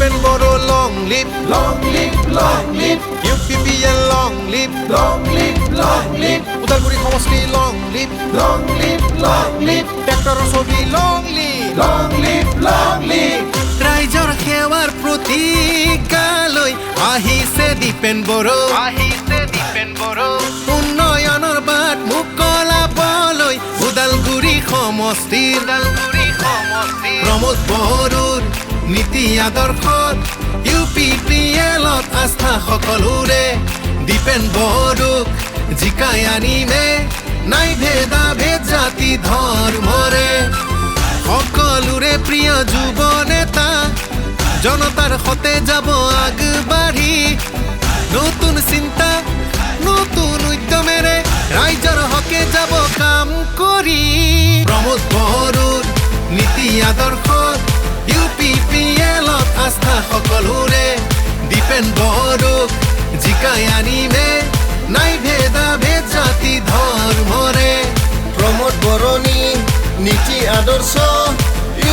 Depend Bodo long live, long live, long live, UPPL long live, long live, long live, Udalguri Homosti long live, long live, long live, Tractor Sobi long live, long live, long live. ৰাইজৰ সেৱাৰ প্ৰতীকালৈ আহিছে Depend Bodo, উন্নয়নৰ বাট মুকলাবলৈ উদালগুৰি সমষ্টিৰ প্ৰমোদ বড়োৰ নীতি আদৰ্শত UPPLত আস্থা সকলোৰে Depend Bodoক জিকাই আনিমে নাই ভেদাভেদ জাতি ধৰ্মৰে সকলোৰে প্ৰিয় যুৱ নেতা জনতাৰ হতে যাব আগবাঢ়ি নতুন চিন্তা নতুন উদ্যমেৰে ৰাইজৰ হকে যাব কাম কৰি প্ৰমোদ বড়োৰ নীতি আদৰ্শত UPPLত আস্থা সকলোৰে Depend Bodoক জিকাই আনিমে নাই ভেদাভেদ জাতি ধৰ্মৰে प्रमोद बर'नि नीति आदर्श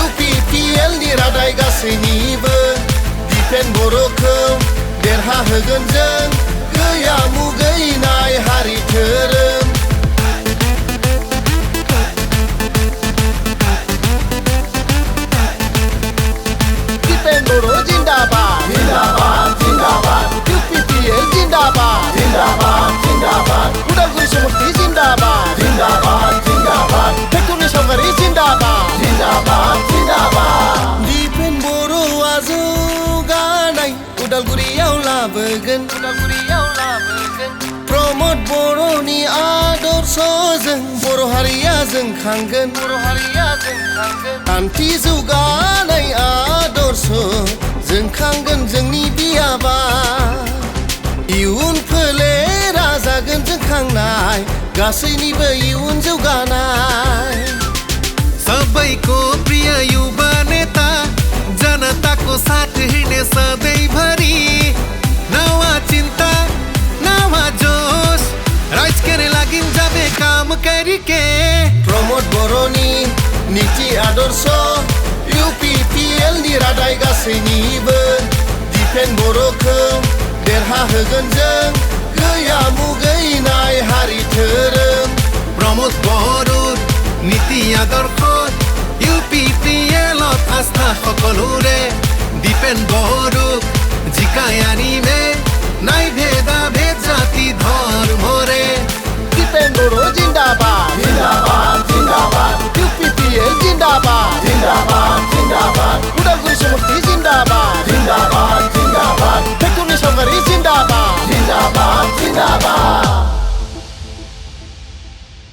UPPL नि रादाय गासैनिबो Depend Bodoखौ देरहाहोगोन जों गैया मुगैनाय हारि धोरोम Depend Bodo जिंदाबाद जिंदाबाद जिंदाबाद UPPL जिंदाबाद जिंदाबाद जिंदाबाद उदालगुरि समष्टि जिंदाबाद जिंदाबाद जिंदाबाद फेक्टरि सावगारि जिंदाबाद जिंदाबाद जिंदाबाद Depend Bodoआ जौगानाय उदालगुरियाव लाबोगोन प्रमोद बर'नि आदर्शजों बर' हारिया जोंखांगोन खान्थि जौगानाय आदर्श जोंखांगोन जोंनि बियाबा इयुन फोलेरा जागोन जोंखांनाय गासैनिबो इयुन जौगानाय सबैको प्रिय युवा नेता जनताको साथ हिँड्ने सधैँभरि नवा चिन्ता नवा जोश राइजकेरे लागि जाबे काम गरिके प्रमोद बर'नि नीति आदर्श UPPL नि रादाय गासैनिबो Depend Bodoखौ देरहाहोगोन जों गैया मुगैनाय हारि धोरोम प्रमोद बड़ोर নীতি আদৰ্শত UPPLত আস্থা সকলোৰে Depend Bodoক জিকাই আনি